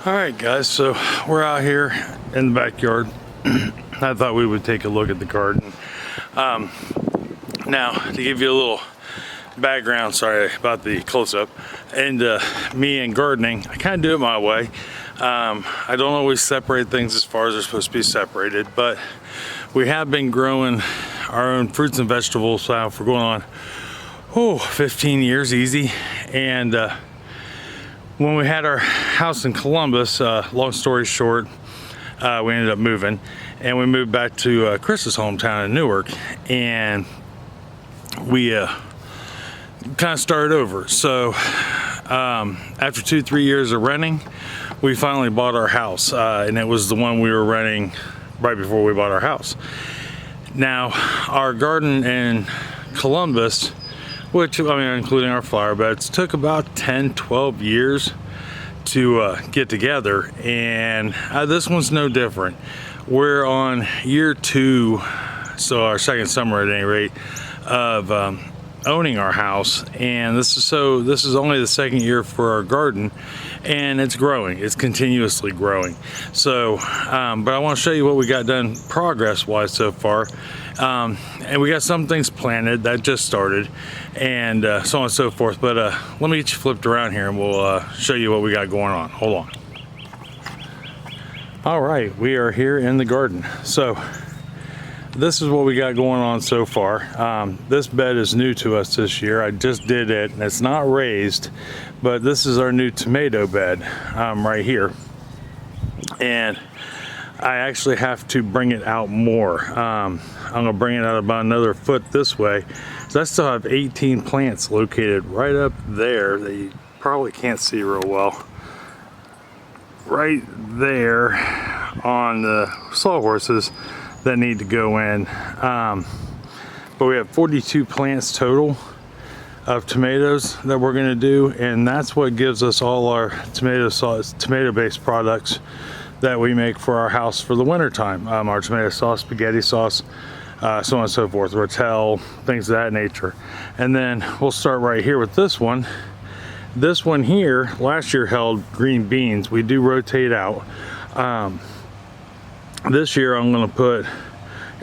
All right, guys, so we're out here in the backyard. I thought we would take a look at the garden. Now, to give you a little background, sorry about the close-up, and me and gardening, I kind of do it my way. I don't always separate things as far as they're supposed to be separated, but we have been growing our own fruits and vegetables for going on 15 years easy. And when we had our house in Columbus, long story short, we ended up moving, and we moved back to Chris's hometown in Newark, and we kind of started over. So after 2-3 years of renting, we finally bought our house, and it was the one we were renting right before we bought our house. Now, our garden in Columbus, which, I mean, including our flower beds, took about 10-12 years to get together, and this one's no different. We're on year 2, so our second summer at any rate, of owning our house, and this is only the second year for our garden, and it's growing. It's continuously growing. So but I want to show you what we got done progress wise so far, and we got some things planted that just started, and so on and so forth. But let me get you flipped around here and we'll show you what we got going on. Hold on. All right, we are here in the garden. So this is what we got going on so far. This bed is new to us this year. I just did it, and it's not raised, but this is our new tomato bed right here. And I actually have to bring it out more. I'm gonna bring it out about another foot this way. So I still have 18 plants located right up there that you probably can't see real well. Right there on the sawhorses that need to go in, but we have 42 plants total of tomatoes that we're going to do, and that's what gives us all our tomato-based products that we make for our house for the winter time. Our tomato sauce, spaghetti sauce, so on and so forth, rotel, things of that nature. And then we'll start right here with this one. This one here last year held green beans. We do rotate out. This year I'm going to put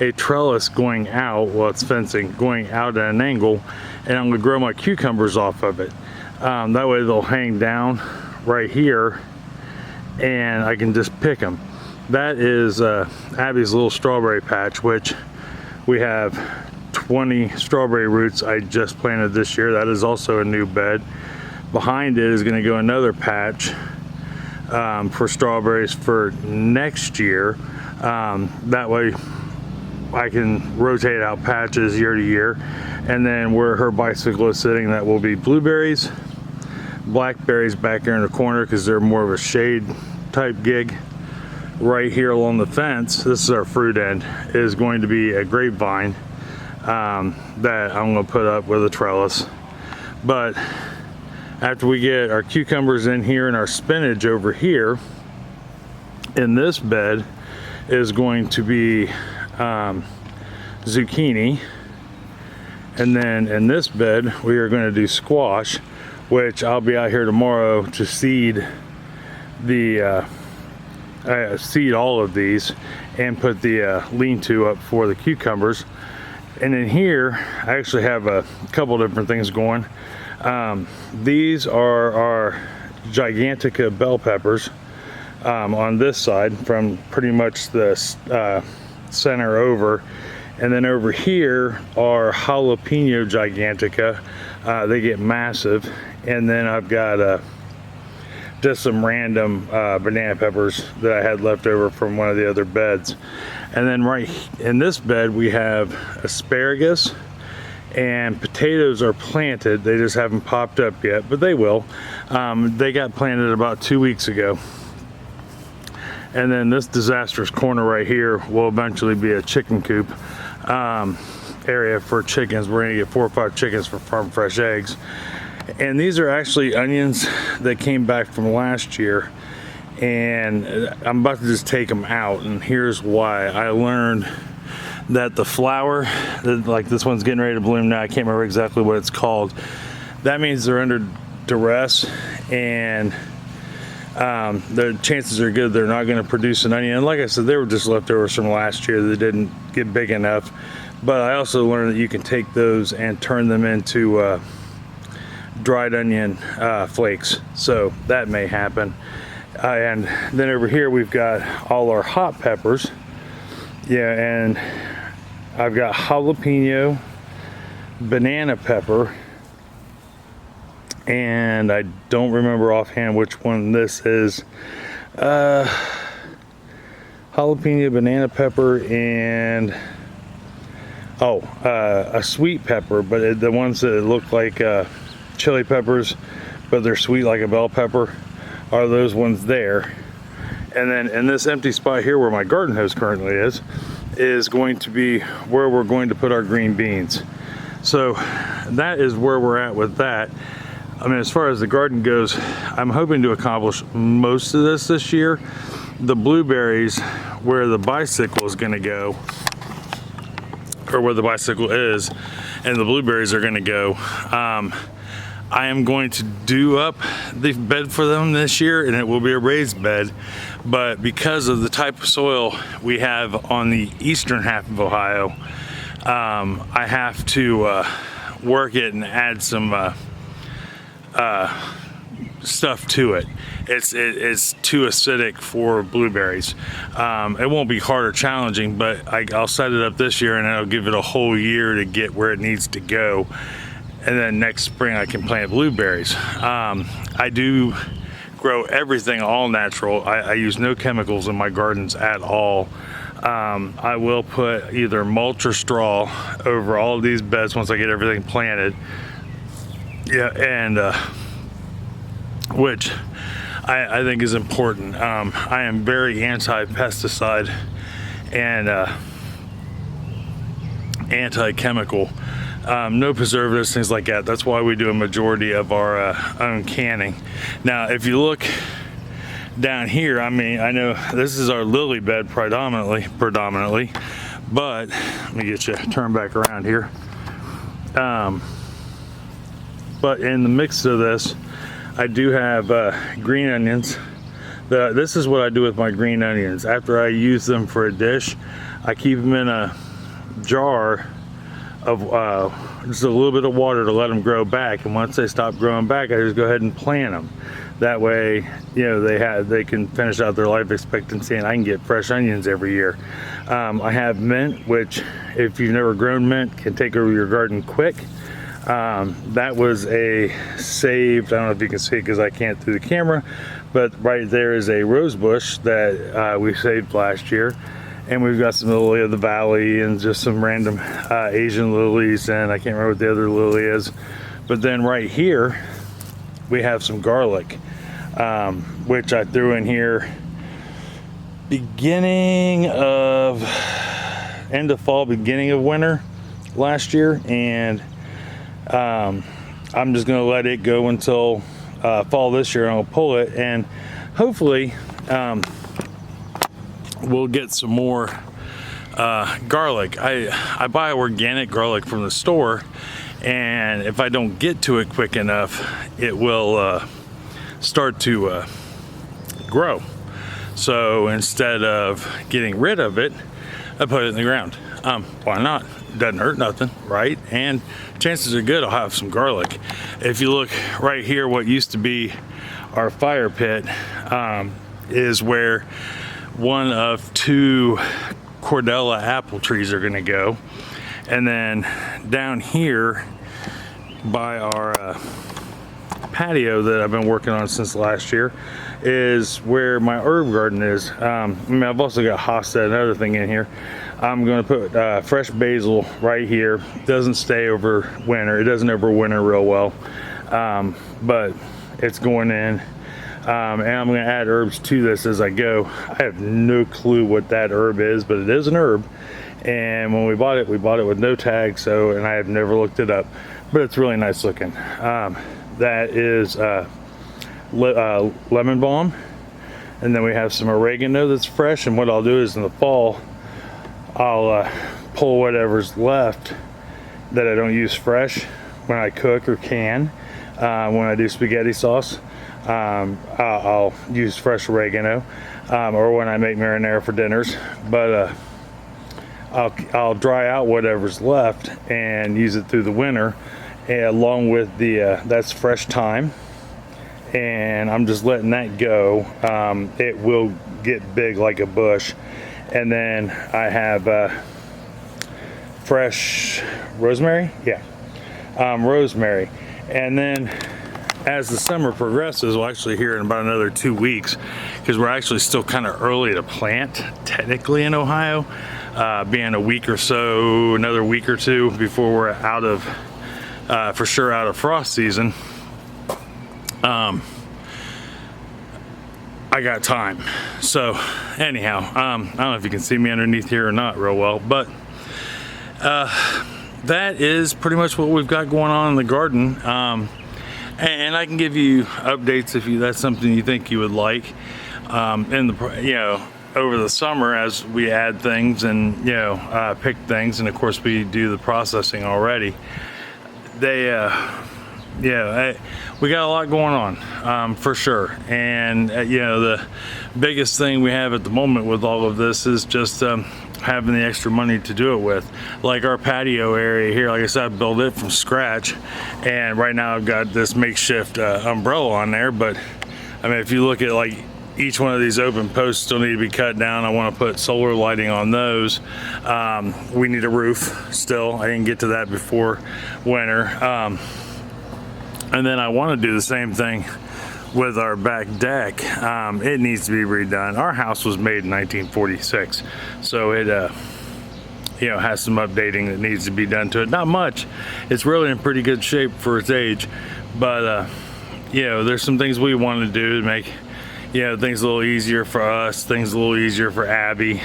a trellis going out, well, it's fencing, going out at an angle, and I'm going to grow my cucumbers off of it. That way they'll hang down right here and I can just pick them. That is Abby's little strawberry patch, which we have 20 strawberry roots I just planted this year. That is also a new bed. Behind it is going to go another patch for strawberries for next year. That way I can rotate out patches year to year. And then where her bicycle is sitting, that will be blueberries, blackberries back there in the corner because they're more of a shade type gig. Right here along the fence, this is our fruit end, is going to be a grapevine that I'm going to put up with a trellis. But after we get our cucumbers in here and our spinach over here, in this bed is going to be zucchini, and then in this bed we are going to do squash, which I'll be out here tomorrow to seed the seed all of these and put the lean-to up for the cucumbers. And in here I actually have a couple different things going. These are our Gigantica bell peppers on this side, from pretty much the center over, and then over here are jalapeno Gigantica. They get massive. And then I've got just some random banana peppers that I had left over from one of the other beds. And then right in this bed we have asparagus, and potatoes are planted. They just haven't popped up yet, but they will. They got planted about 2 weeks ago. And then this disastrous corner right here will eventually be a chicken coop area for chickens. We're gonna get 4 or 5 chickens for farm fresh eggs. And these are actually onions that came back from last year, and I'm about to just take them out, and here's why. I learned that the flower, like this one's getting ready to bloom now, I can't remember exactly what it's called. That means they're under duress, and the chances are good they're not going to produce an onion. And like I said, they were just leftovers from last year that didn't get big enough. But I also learned that you can take those and turn them into dried onion flakes. So that may happen. And then over here we've got all our hot peppers. Yeah, and I've got jalapeno, banana pepper, and I don't remember offhand which one this is. Jalapeno, banana pepper, and a sweet pepper, but the ones that look like chili peppers, but they're sweet like a bell pepper, are those ones there. And then in this empty spot here where my garden hose currently is going to be where we're going to put our green beans. So that is where we're at with that. I mean, as far as the garden goes, I'm hoping to accomplish most of this year. The blueberries, where the bicycle is going to go, or where the bicycle is, and the blueberries are going to go, I am going to do up the bed for them this year, and it will be a raised bed. But because of the type of soil we have on the eastern half of Ohio, I have to work it and add some stuff to it. It's too acidic for blueberries. It won't be hard or challenging, but I'll set it up this year and I'll give it a whole year to get where it needs to go. And then next spring I can plant blueberries. I do grow everything all natural. I use no chemicals in my gardens at all. I will put either mulch or straw over all of these beds once I get everything planted. Yeah, and which I think is important. I am very anti-pesticide and anti-chemical. No preservatives, things like that. That's why we do a majority of our own canning. Now, if you look down here, I mean, I know this is our lily bed predominantly, but let me get you turn back around here. But in the mix of this, I do have green onions. This is what I do with my green onions. After I use them for a dish, I keep them in a jar of just a little bit of water to let them grow back, and once they stop growing back, I just go ahead and plant them. That way, you know, they can finish out their life expectancy, and I can get fresh onions every year. I have mint, which if you've never grown mint, can take over your garden quick. That was a saved, I don't know if you can see it because I can't through the camera, but right there is a rose bush that we saved last year. And we've got some lily of the valley and just some random Asian lilies, and I can't remember what the other lily is. But then right here we have some garlic, which I threw in here beginning of end of fall, beginning of winter last year, and I'm just gonna let it go until fall this year, and I'll pull it, and hopefully we'll get some more garlic. I buy organic garlic from the store, and if I don't get to it quick enough, it will start to grow. So instead of getting rid of it, I put it in the ground. Why not? Doesn't hurt nothing, right? And chances are good I'll have some garlic. If you look right here, what used to be our fire pit is where one of two Cordella apple trees are going to go. And then down here by our patio that I've been working on since last year is where my herb garden is. I mean, I've also got hosta, another thing in here. I'm going to put fresh basil right here. Doesn't stay over winter. It doesn't overwinter real well, but it's going in. And I'm going to add herbs to this as I go. I have no clue what that herb is, but it is an herb. And when we bought it with no tag, and I have never looked it up, but it's really nice looking. That is lemon balm. And then we have some oregano that's fresh. And what I'll do is in the fall, I'll pull whatever's left that I don't use fresh when I cook or can. When I do spaghetti sauce, I'll use fresh oregano, or when I make marinara for dinners. But I'll dry out whatever's left and use it through the winter, along with the that's fresh thyme, and I'm just letting that go. It will get big like a bush. And then I have fresh rosemary, rosemary. And then as the summer progresses, well, actually here in about another 2 weeks, because we're actually still kind of early to plant technically in Ohio, being a week or so, another week or two before we're out of for sure out of frost season. I got time. So anyhow, I don't know if you can see me underneath here or not real well, but that is pretty much what we've got going on in the garden. And I can give you updates if that's something you think you would like, in the over the summer as we add things and pick things, and of course we do the processing already. We got a lot going on, for sure. And the biggest thing we have at the moment with all of this is just having the extra money to do it with. Like our patio area here, like I said, I built it from scratch, and right now I've got this makeshift umbrella on there. But I mean, if you look at like each one of these open posts still need to be cut down. I want to put solar lighting on those. We need a roof still. I didn't get to that before winter. And then I want to do the same thing with our back deck. It needs to be redone. Our house was made in 1946, so it has some updating that needs to be done to it. Not much. It's really in pretty good shape for its age, but there's some things we want to do to make things a little easier for us, things a little easier for Abby.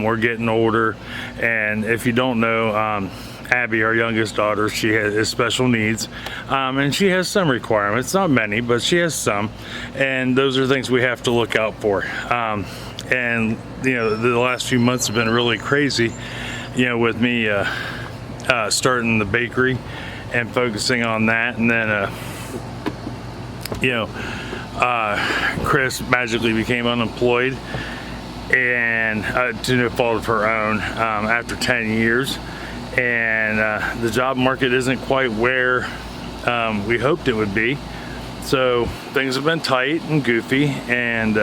We're getting older, and if you don't know, Abby, our youngest daughter, she has special needs, and she has some requirements, not many, but she has some, and those are things we have to look out for. And the last few months have been really crazy, with me starting the bakery and focusing on that, and then Chris magically became unemployed, and to no fault of her own, after 10 years. And the job market isn't quite where we hoped it would be. So things have been tight and goofy and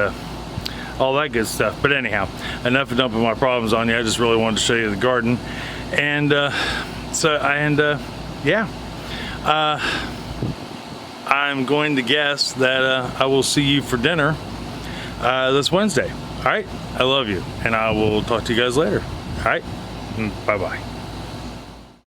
all that good stuff. But anyhow, enough of dumping my problems on you. I just really wanted to show you the garden. And I'm going to guess that I will see you for dinner this Wednesday. All right, I love you, and I will talk to you guys later. All right, bye-bye.